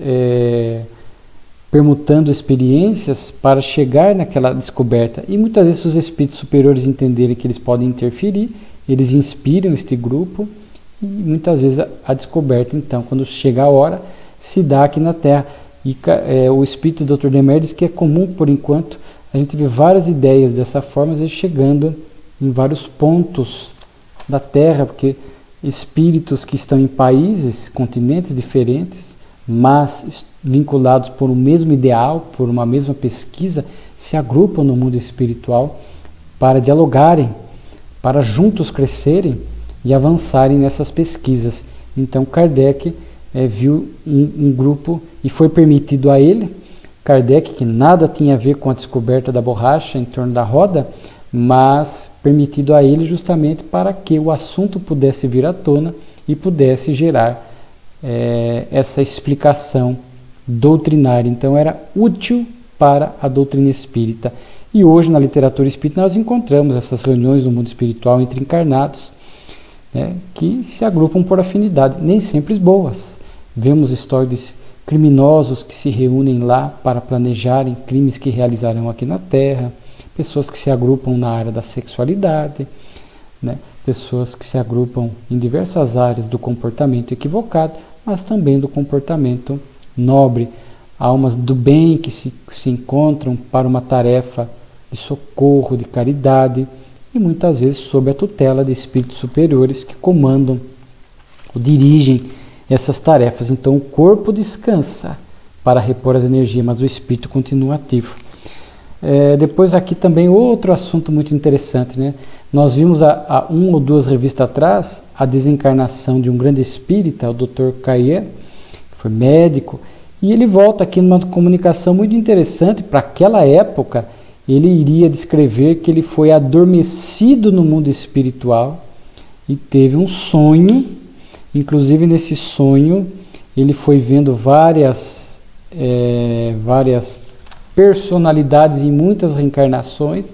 permutando experiências para chegar naquela descoberta. E muitas vezes, se os espíritos superiores entenderem que eles podem interferir, eles inspiram este grupo e muitas vezes a descoberta, então, quando chega a hora, se dá aqui na Terra. E o espírito do Dr. Demer diz que é comum, por enquanto, a gente vê várias ideias dessa forma, às vezes chegando em vários pontos da Terra, porque espíritos que estão em países, continentes diferentes, mas vinculados por um mesmo ideal, por uma mesma pesquisa, se agrupam no mundo espiritual para dialogarem, para juntos crescerem e avançarem nessas pesquisas. Então Kardec viu um grupo e foi permitido a ele, Kardec, que nada tinha a ver com a descoberta da borracha em torno da roda, mas permitido a ele justamente para que o assunto pudesse vir à tona e pudesse gerar essa explicação doutrinária. Então era útil para a doutrina espírita. E hoje na literatura espírita nós encontramos essas reuniões no mundo espiritual entre encarnados, né, que se agrupam por afinidade, nem sempre boas. Vemos histórias de criminosos que se reúnem lá para planejarem crimes que realizarão aqui na Terra, pessoas que se agrupam na área da sexualidade, né, pessoas que se agrupam em diversas áreas do comportamento equivocado, mas também do comportamento nobre, almas do bem que se encontram para uma tarefa de socorro, de caridade, e muitas vezes sob a tutela de espíritos superiores que comandam ou dirigem essas tarefas. Então o corpo descansa para repor as energias, mas o espírito continua ativo. Depois aqui também outro assunto muito interessante, né? Nós vimos há 1 ou 2 revistas atrás a desencarnação de um grande espírita, o Dr. Caillet, que foi médico, e ele volta aqui numa comunicação muito interessante. Para aquela época, ele iria descrever que ele foi adormecido no mundo espiritual e teve um sonho. Inclusive nesse sonho ele foi vendo várias personalidades em muitas reencarnações,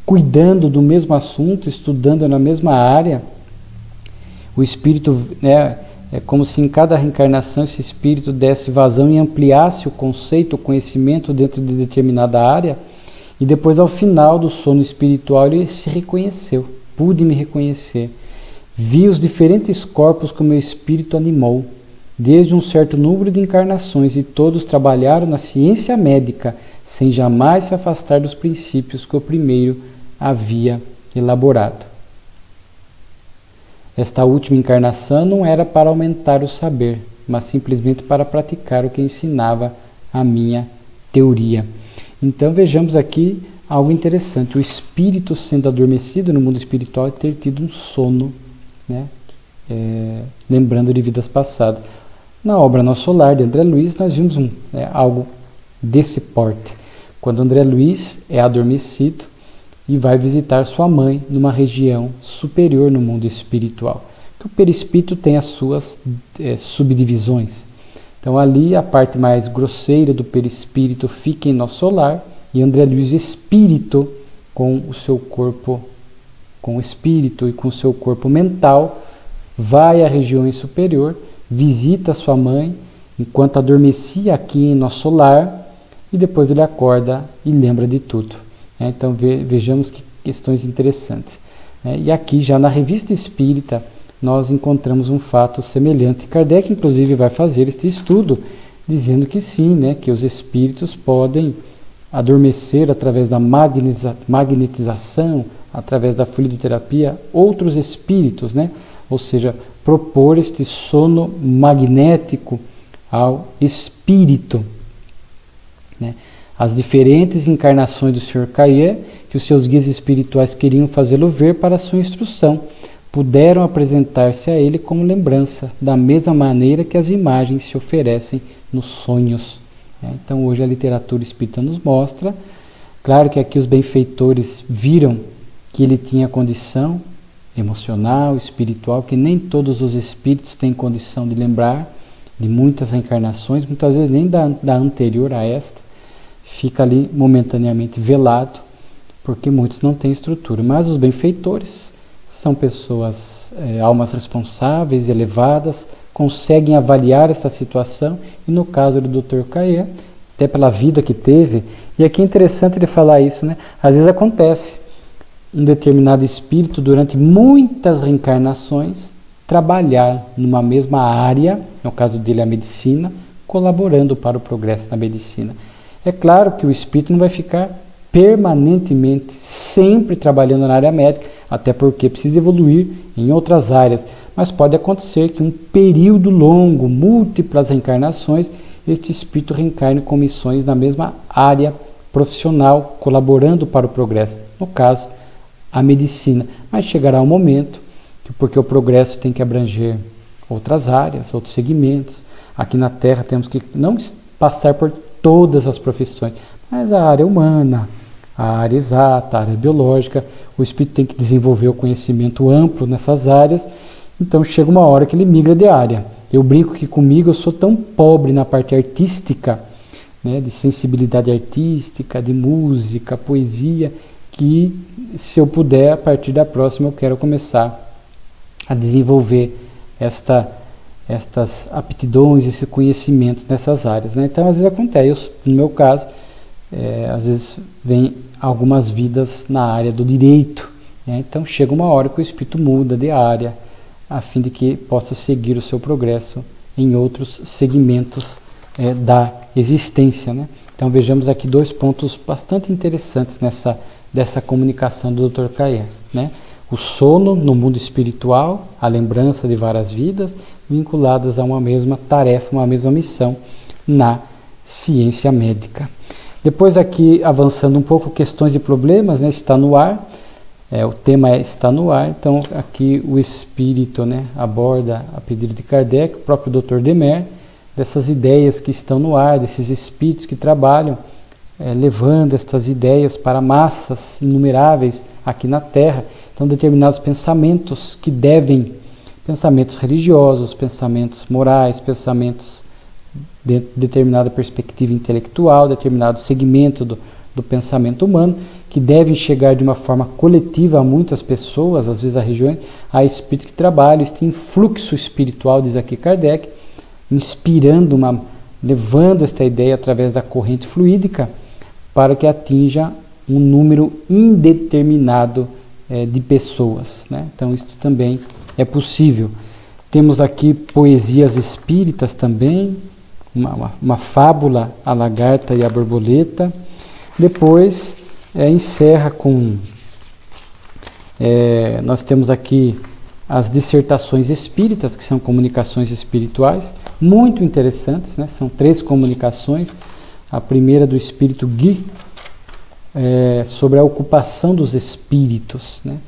cuidando do mesmo assunto, estudando na mesma área. O espírito, né, é como se em cada reencarnação esse espírito desse vazão e ampliasse o conceito, o conhecimento dentro de determinada área. E depois, ao final do sono espiritual, ele se reconheceu. Pude me reconhecer. Vi os diferentes corpos que o meu espírito animou, desde um certo número de encarnações, e todos trabalharam na ciência médica, sem jamais se afastar dos princípios que o primeiro havia elaborado. Esta última encarnação não era para aumentar o saber, mas simplesmente para praticar o que ensinava a minha teoria. Então vejamos aqui algo interessante. O espírito sendo adormecido no mundo espiritual e ter tido um sono, né? Lembrando de vidas passadas. Na obra Nosso Lar, de André Luiz, nós vimos algo desse porte. Quando André Luiz é adormecido e vai visitar sua mãe numa região superior no mundo espiritual. Que o perispírito tem as suas subdivisões. Então ali a parte mais grosseira do perispírito fica em Nosso Lar, e André Luiz, espírito, com o seu corpo, com o espírito e com o seu corpo mental, vai à região superior, visita sua mãe enquanto adormecia aqui em Nosso Lar, e depois ele acorda e lembra de tudo. Então vejamos que questões interessantes. E aqui já na Revista Espírita nós encontramos um fato semelhante. Kardec inclusive vai fazer este estudo dizendo que sim, que os espíritos podem adormecer através da magnetização, através da fluidoterapia, outros espíritos, ou seja, propor este sono magnético ao espírito. As diferentes encarnações do Sr. Caillet, que os seus guias espirituais queriam fazê-lo ver para sua instrução, puderam apresentar-se a ele como lembrança, da mesma maneira que as imagens se oferecem nos sonhos. Então hoje a literatura espírita nos mostra, claro que aqui os benfeitores viram que ele tinha condição emocional, espiritual, que nem todos os espíritos têm condição de lembrar de muitas reencarnações, muitas vezes nem da anterior a esta, fica ali momentaneamente velado, porque muitos não têm estrutura. Mas os benfeitores são pessoas, almas responsáveis, elevadas, conseguem avaliar essa situação, e no caso do Dr. Caê, até pela vida que teve, e aqui é interessante ele falar isso, né? Às vezes acontece um determinado espírito, durante muitas reencarnações, trabalhar numa mesma área, no caso dele a medicina, colaborando para o progresso da medicina. É claro que o espírito não vai ficar permanentemente, sempre trabalhando na área médica, até porque precisa evoluir em outras áreas. Mas pode acontecer que um período longo, múltiplas reencarnações, este espírito reencarne com missões na mesma área profissional, colaborando para o progresso. No caso, a medicina. Mas chegará um momento que, porque o progresso tem que abranger outras áreas, outros segmentos. Aqui na Terra temos que não passar por todas as profissões, mas a área humana, a área exata, a área biológica, o espírito tem que desenvolver o conhecimento amplo nessas áreas, então chega uma hora que ele migra de área. Eu brinco que comigo eu sou tão pobre na parte artística, né, de sensibilidade artística, de música, poesia, que se eu puder, a partir da próxima eu quero começar a desenvolver estas aptidões, esse conhecimento nessas áreas, né? Então às vezes acontece, no meu caso, às vezes vem algumas vidas na área do direito, né? Então chega uma hora que o espírito muda de área, a fim de que possa seguir o seu progresso em outros segmentos da existência, né? Então vejamos aqui dois pontos bastante interessantes dessa comunicação do Dr. Caê, né? O sono no mundo espiritual, a lembrança de várias vidas vinculadas a uma mesma tarefa, uma mesma missão na ciência médica. Depois aqui, avançando um pouco, questões e problemas, né? Está no ar, o tema está no ar, então aqui o espírito, né, aborda a pedido de Kardec, o próprio Dr. Demer, dessas ideias que estão no ar, desses espíritos que trabalham, levando estas ideias para massas inumeráveis aqui na Terra. Então determinados pensamentos que devem, pensamentos religiosos, pensamentos morais, pensamentos de determinada perspectiva intelectual, determinado segmento do pensamento humano, que devem chegar de uma forma coletiva a muitas pessoas, às vezes a regiões, a espíritos que trabalham, este influxo espiritual, diz aqui Kardec, inspirando, levando esta ideia através da corrente fluídica para que atinja um número indeterminado de pessoas, né? Então isso também é possível. Temos aqui poesias espíritas também, uma fábula, a lagarta e a borboleta. Depois encerra com nós temos aqui as dissertações espíritas, que são comunicações espirituais muito interessantes, né? São 3 comunicações. A primeira do espírito Gui, sobre a ocupação dos espíritos, né?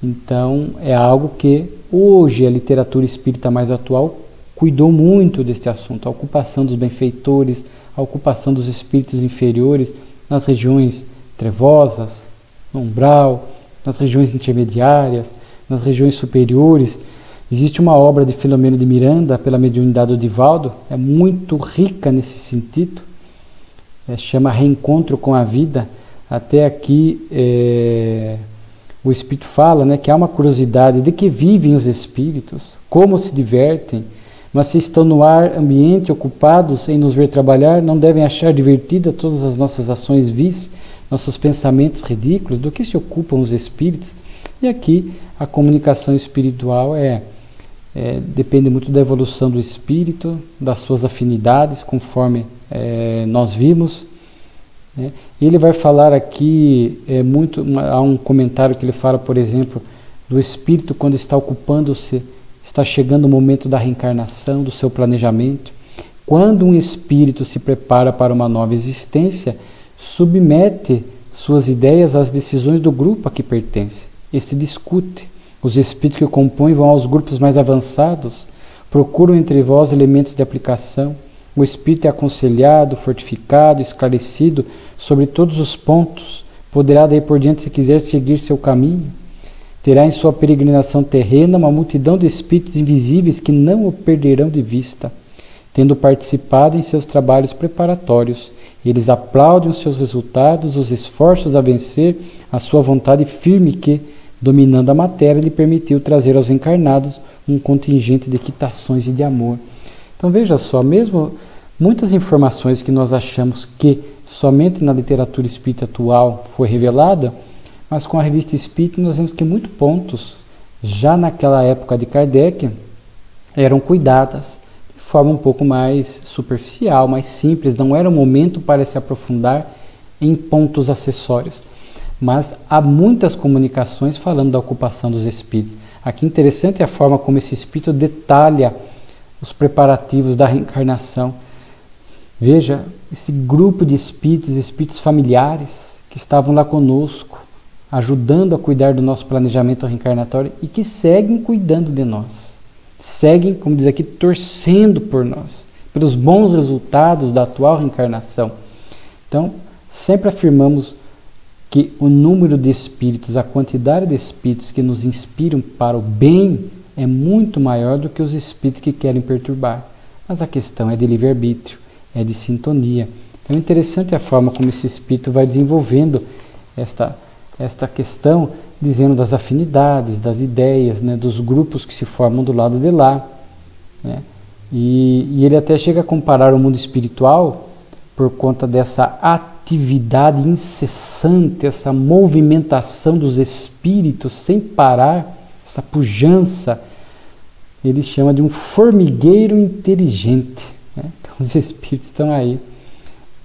Então é algo que hoje a literatura espírita mais atual cuidou muito deste assunto, a ocupação dos benfeitores, a ocupação dos espíritos inferiores nas regiões trevosas, no umbral, nas regiões intermediárias, nas regiões superiores. Existe uma obra de Filomeno de Miranda, pela mediunidade do Divaldo, é muito rica nesse sentido, chama Reencontro com a Vida. Até aqui o Espírito fala, né, que há uma curiosidade de que vivem os espíritos, como se divertem, mas se estão no ar ambiente ocupados em nos ver trabalhar, não devem achar divertida todas as nossas ações vis, nossos pensamentos ridículos, do que se ocupam os espíritos. E aqui a comunicação espiritual depende muito da evolução do espírito, das suas afinidades, conforme nós vimos. Ele vai falar aqui há um comentário que ele fala, por exemplo, do espírito quando está ocupando-se, está chegando o momento da reencarnação, do seu planejamento. Quando um espírito se prepara para uma nova existência, submete suas ideias às decisões do grupo a que pertence. Este discute, Os espíritos que o compõem vão aos grupos mais avançados, procuram entre vós elementos de aplicação. O espírito é aconselhado, fortificado, esclarecido sobre todos os pontos. Poderá daí por diante, se quiser, seguir seu caminho. Terá em sua peregrinação terrena uma multidão de espíritos invisíveis que não o perderão de vista. Tendo participado em seus trabalhos preparatórios, eles aplaudem os seus resultados, os esforços a vencer a sua vontade firme que, dominando a matéria, lhe permitiu trazer aos encarnados um contingente de quitações e de amor. Então veja só, mesmo muitas informações que nós achamos que somente na literatura espírita atual foi revelada, mas com a revista Espírita nós vemos que muitos pontos, já naquela época de Kardec, eram cuidadas de forma um pouco mais superficial, mais simples, não era o momento para se aprofundar em pontos acessórios. Mas há muitas comunicações falando da ocupação dos espíritos. Aqui interessante é a forma como esse espírito detalha os preparativos da reencarnação. Veja, esse grupo de espíritos, espíritos familiares, que estavam lá conosco, ajudando a cuidar do nosso planejamento reencarnatório e que seguem cuidando de nós. Seguem, como diz aqui, torcendo por nós, pelos bons resultados da atual reencarnação. Então, sempre afirmamos que o número de espíritos, a quantidade de espíritos que nos inspiram para o bem é muito maior do que os espíritos que querem perturbar. Mas a questão é de livre-arbítrio, é de sintonia. Então é interessante a forma como esse espírito vai desenvolvendo esta questão, dizendo das afinidades, das ideias, né, dos grupos que se formam do lado de lá. Né? E ele até chega a comparar o mundo espiritual por conta dessa atividade incessante, essa movimentação dos espíritos sem parar, essa pujança, ele chama de um formigueiro inteligente. Né? Então os espíritos estão aí,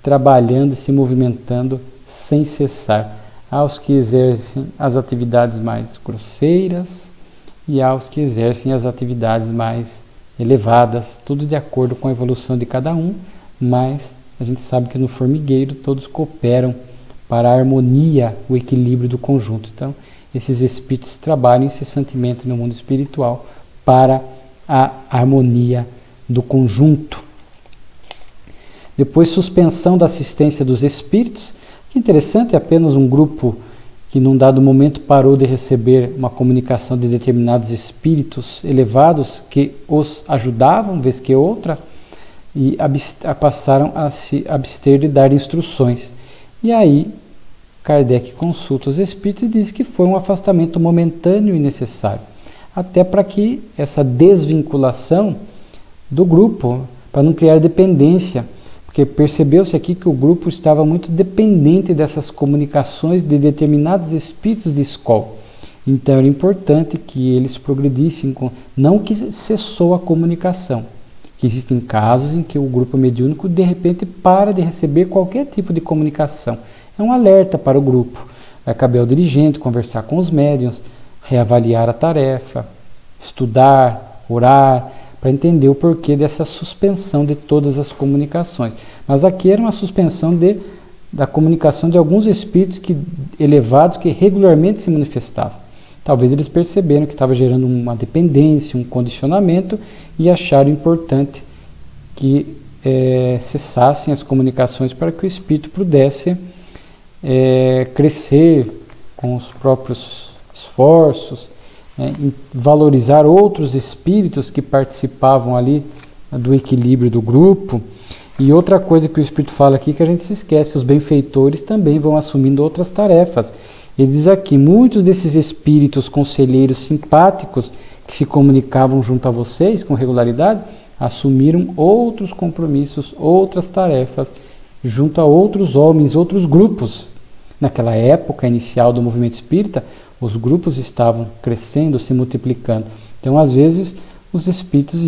trabalhando e se movimentando sem cessar. Aos que exercem as atividades mais grosseiras e aos que exercem as atividades mais elevadas, tudo de acordo com a evolução de cada um, mas a gente sabe que no formigueiro todos cooperam para a harmonia, o equilíbrio do conjunto. Então, esses espíritos trabalham incessantemente no mundo espiritual para a harmonia do conjunto. Depois, suspensão da assistência dos espíritos. Que interessante, é apenas um grupo que num dado momento parou de receber uma comunicação de determinados espíritos elevados que os ajudavam, vez que outra, e passaram a se abster de dar instruções. E aí, Kardec consulta os espíritos e diz que foi um afastamento momentâneo e necessário, até para que essa desvinculação do grupo, para não criar dependência, porque percebeu-se aqui que o grupo estava muito dependente dessas comunicações de determinados espíritos de escola. Então era importante que eles progredissem, não que cessou a comunicação, que existem casos em que o grupo mediúnico de repente para de receber qualquer tipo de comunicação. É um alerta para o grupo. Vai caber ao dirigente conversar com os médiuns, reavaliar a tarefa, estudar, orar, para entender o porquê dessa suspensão de todas as comunicações. Mas aqui era uma suspensão da comunicação de alguns espíritos elevados que regularmente se manifestavam. Talvez eles perceberam que estava gerando uma dependência, um condicionamento e acharam importante que cessassem as comunicações para que o espírito pudesse crescer com os próprios esforços, valorizar outros espíritos que participavam ali do equilíbrio do grupo. E outra coisa que o Espírito fala aqui que a gente se esquece, os benfeitores também vão assumindo outras tarefas. Ele diz aqui, muitos desses espíritos conselheiros simpáticos que se comunicavam junto a vocês com regularidade, assumiram outros compromissos, outras tarefas, junto a outros homens, outros grupos. Naquela época inicial do movimento espírita, os grupos estavam crescendo, se multiplicando. Então, às vezes, os espíritos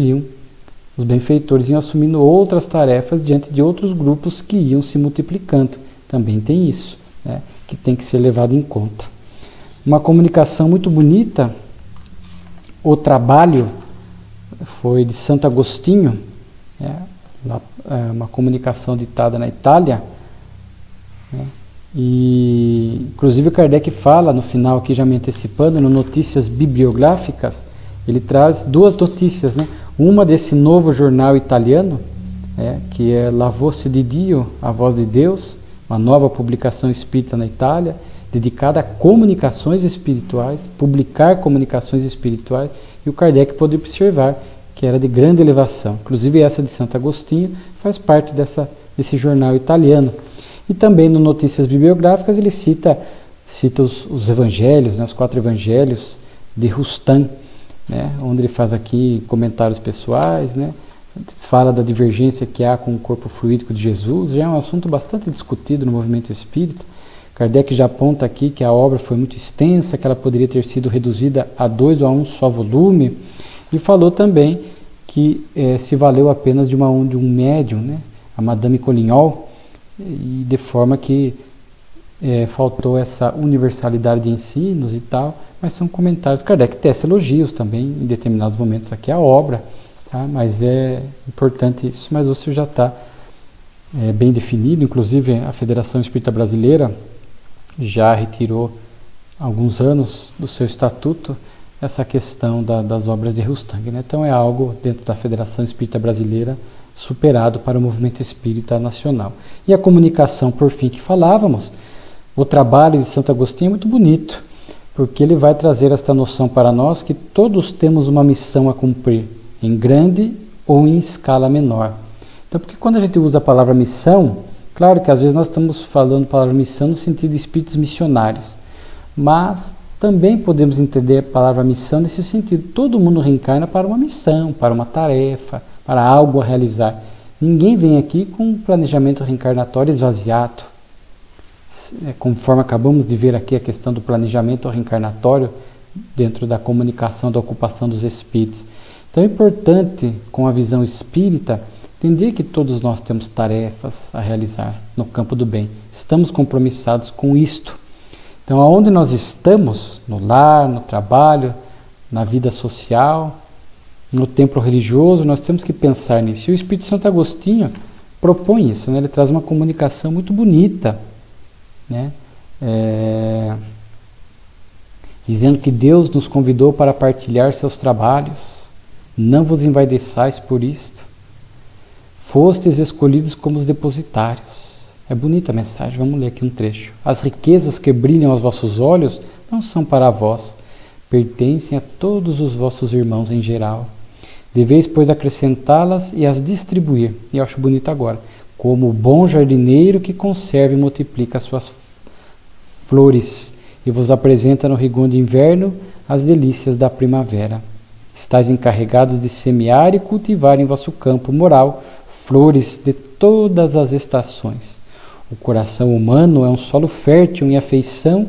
os benfeitores iam assumindo outras tarefas diante de outros grupos que iam se multiplicando. Também tem isso, né, que tem que ser levado em conta. Uma comunicação muito bonita, o trabalho foi de Santo Agostinho, uma comunicação ditada na Itália, E inclusive Kardec fala no final aqui, já me antecipando, no Notícias Bibliográficas, ele traz duas notícias, né? Uma desse novo jornal italiano, que é La Voce di Dio, a Voz de Deus, uma nova publicação espírita na Itália, dedicada a comunicações espirituais, publicar comunicações espirituais, e o Kardec pôde observar que era de grande elevação. Inclusive essa de Santo Agostinho faz parte desse jornal italiano. E também no Notícias Bibliográficas ele cita os evangelhos, né, os 4 evangelhos de Rustam, né, onde ele faz aqui comentários pessoais, né, fala da divergência que há com o corpo fluídico de Jesus. Já é um assunto bastante discutido no movimento espírita. Kardec já aponta aqui que a obra foi muito extensa, que ela poderia ter sido reduzida a 2 ou a 1 só volume, e falou também que se valeu apenas de um médium, né, a Madame Collignon, e de forma que faltou essa universalidade de ensinos e tal, mas são comentários. Kardec tece elogios também em determinados momentos aqui à obra, tá? Mas é importante isso, mas você já está bem definido. Inclusive a Federação Espírita Brasileira já retirou há alguns anos do seu estatuto essa questão das obras de Rustam, né? Então é algo dentro da Federação Espírita Brasileira superado para o movimento espírita nacional. E a comunicação, por fim, que falávamos, o trabalho de Santo Agostinho é muito bonito, porque ele vai trazer esta noção para nós que todos temos uma missão a cumprir, em grande ou em escala menor. Então, porque quando a gente usa a palavra missão, claro que às vezes nós estamos falando a palavra missão no sentido de espíritos missionários, mas também podemos entender a palavra missão nesse sentido. Todo mundo reencarna para uma missão, para uma tarefa, para algo a realizar. Ninguém vem aqui com um planejamento reencarnatório esvaziado. Conforme acabamos de ver aqui a questão do planejamento reencarnatório dentro da comunicação, da ocupação dos espíritos. Então é importante, com a visão espírita, entender que todos nós temos tarefas a realizar no campo do bem. Estamos compromissados com isto. Então, aonde nós estamos, no lar, no trabalho, na vida social, no templo religioso, nós temos que pensar nisso. E o Espírito Santo Agostinho propõe isso, né? Ele traz uma comunicação muito bonita, né? Dizendo que Deus nos convidou para partilhar seus trabalhos, não vos envaideçais por isto, fostes escolhidos como os depositários. É bonita a mensagem, vamos ler aqui um trecho. As riquezas que brilham aos vossos olhos não são para vós, pertencem a todos os vossos irmãos em geral. Deveis, pois, acrescentá-las e as distribuir. E eu acho bonito agora. Como o bom jardineiro que conserva e multiplica as suas flores e vos apresenta no rigor de inverno as delícias da primavera. Estais encarregados de semear e cultivar em vosso campo moral flores de todas as estações. O coração humano é um solo fértil em afeição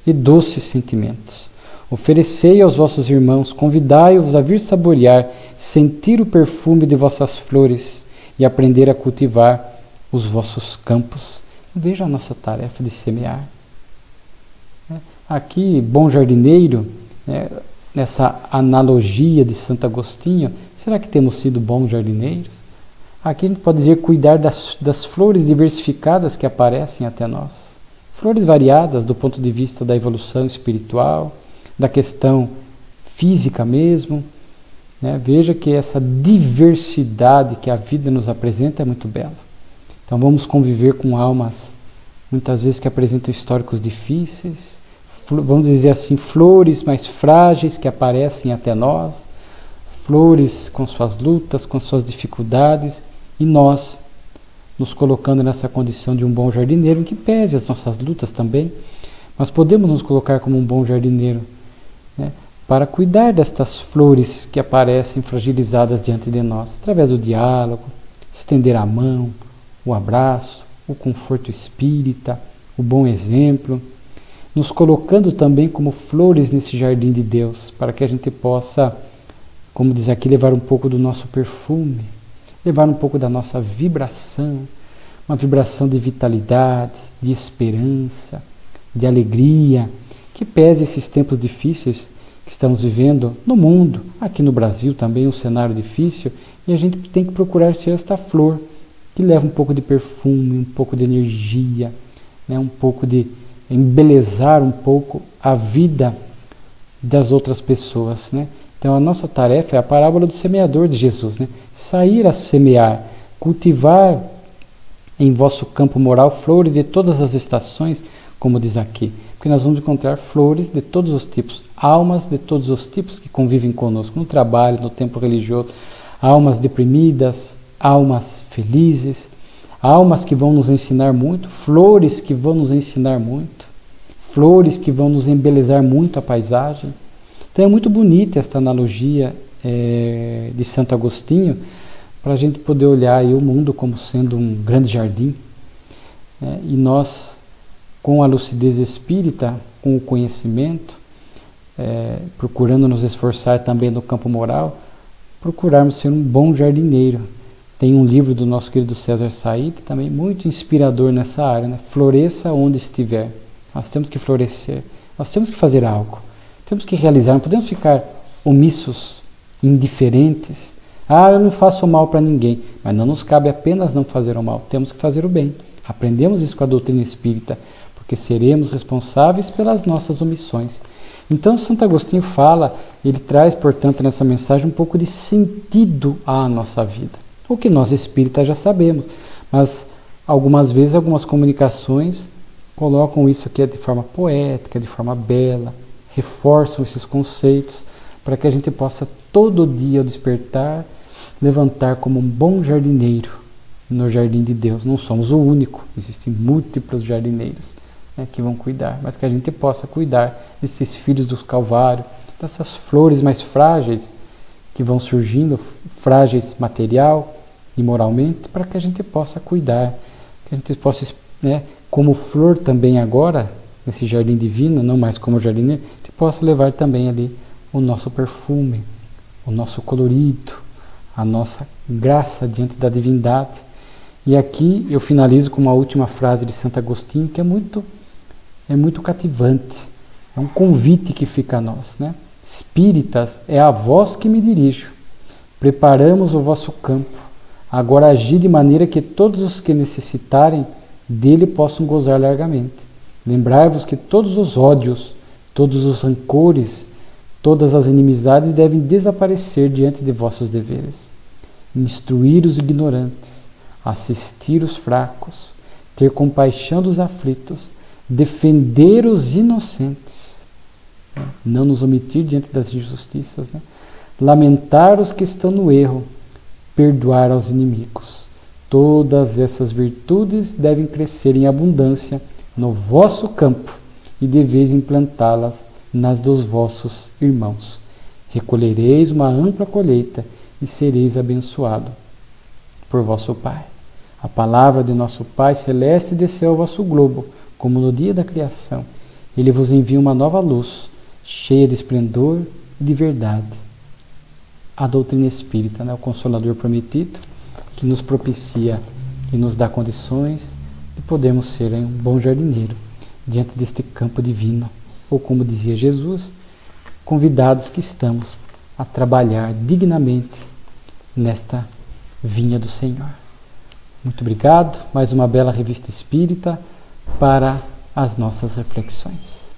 e doces sentimentos. Oferecei aos vossos irmãos, convidai-os a vir saborear, sentir o perfume de vossas flores e aprender a cultivar os vossos campos. Veja a nossa tarefa de semear. Aqui, bom jardineiro, nessa analogia de Santo Agostinho, será que temos sido bons jardineiros? Aqui a gente pode dizer cuidar das flores diversificadas que aparecem até nós. Flores variadas do ponto de vista da evolução espiritual, da questão física mesmo. Né? Veja que essa diversidade que a vida nos apresenta é muito bela. Então vamos conviver com almas, muitas vezes que apresentam históricos difíceis, vamos dizer assim, flores mais frágeis que aparecem até nós, flores com suas lutas, com suas dificuldades, e nós nos colocando nessa condição de um bom jardineiro, em que pese as nossas lutas também, mas podemos nos colocar como um bom jardineiro, né, para cuidar destas flores que aparecem fragilizadas diante de nós, através do diálogo, estender a mão, o abraço, o conforto espírita, o bom exemplo, nos colocando também como flores nesse jardim de Deus, para que a gente possa, como diz aqui, levar um pouco do nosso perfume, levar um pouco da nossa vibração, uma vibração de vitalidade, de esperança, de alegria, que pese esses tempos difíceis que estamos vivendo no mundo, aqui no Brasil também um cenário difícil, e a gente tem que procurar ser esta flor, que leva um pouco de perfume, um pouco de energia, né, um pouco de embelezar um pouco a vida das outras pessoas, né? Então a nossa tarefa é a parábola do semeador de Jesus, né? Sair a semear, cultivar em vosso campo moral flores de todas as estações, como diz aqui, porque nós vamos encontrar flores de todos os tipos, almas de todos os tipos que convivem conosco no trabalho, no templo religioso, almas deprimidas, almas felizes, almas que vão nos ensinar muito, flores que vão nos ensinar muito, flores que vão nos embelezar muito a paisagem. Então é muito bonita esta analogia de Santo Agostinho, para a gente poder olhar aí o mundo como sendo um grande jardim, né? E nós, com a lucidez espírita, com o conhecimento, procurando nos esforçar também no campo moral, procurarmos ser um bom jardineiro. Tem um livro do nosso querido César Said, também muito inspirador nessa área, né? Floresça onde estiver. Nós temos que florescer, nós temos que fazer algo, temos que realizar, não podemos ficar omissos, indiferentes. Eu não faço mal para ninguém, mas não nos cabe apenas não fazer o mal, temos que fazer o bem. Aprendemos isso com a doutrina espírita, porque seremos responsáveis pelas nossas omissões. Então Santo Agostinho fala, ele traz, portanto, nessa mensagem um pouco de sentido à nossa vida. O que nós espíritas já sabemos, mas algumas vezes algumas comunicações colocam isso aqui de forma poética, de forma bela, reforçam esses conceitos para que a gente possa todo dia ao despertar levantar como um bom jardineiro no jardim de Deus. Não somos o único, existem múltiplos jardineiros, né, que vão cuidar, mas que a gente possa cuidar desses filhos do Calvário, dessas flores mais frágeis que vão surgindo, frágeis material e moralmente, para que a gente possa cuidar, que a gente possa, né, como flor também agora, nesse jardim divino, não mais como jardineiro, a gente possa levar também ali o nosso perfume, o nosso colorido, a nossa graça diante da divindade. E aqui eu finalizo com uma última frase de Santo Agostinho, que é muito cativante, é um convite que fica a nós, né? Espíritas, é a vós que me dirijo, preparamos o vosso campo, agora agir de maneira que todos os que necessitarem dele possam gozar largamente. Lembrai-vos que todos os ódios, todos os rancores, todas as inimizades devem desaparecer diante de vossos deveres. Instruir os ignorantes, assistir os fracos, ter compaixão dos aflitos, defender os inocentes, né? Não nos omitir diante das injustiças, né? Lamentar os que estão no erro, perdoar aos inimigos. Todas essas virtudes devem crescer em abundância no vosso campo e deveis implantá-las nas dos vossos irmãos. Recolhereis uma ampla colheita e sereis abençoado por vosso Pai. A palavra de nosso Pai Celeste desceu ao vosso globo, como no dia da criação. Ele vos envia uma nova luz, cheia de esplendor e de verdade. A doutrina espírita, né, o Consolador prometido, que nos propicia e nos dá condições de podermos ser um bom jardineiro diante deste campo divino, ou como dizia Jesus, convidados que estamos a trabalhar dignamente nesta vinha do Senhor. Muito obrigado, mais uma bela revista espírita para as nossas reflexões.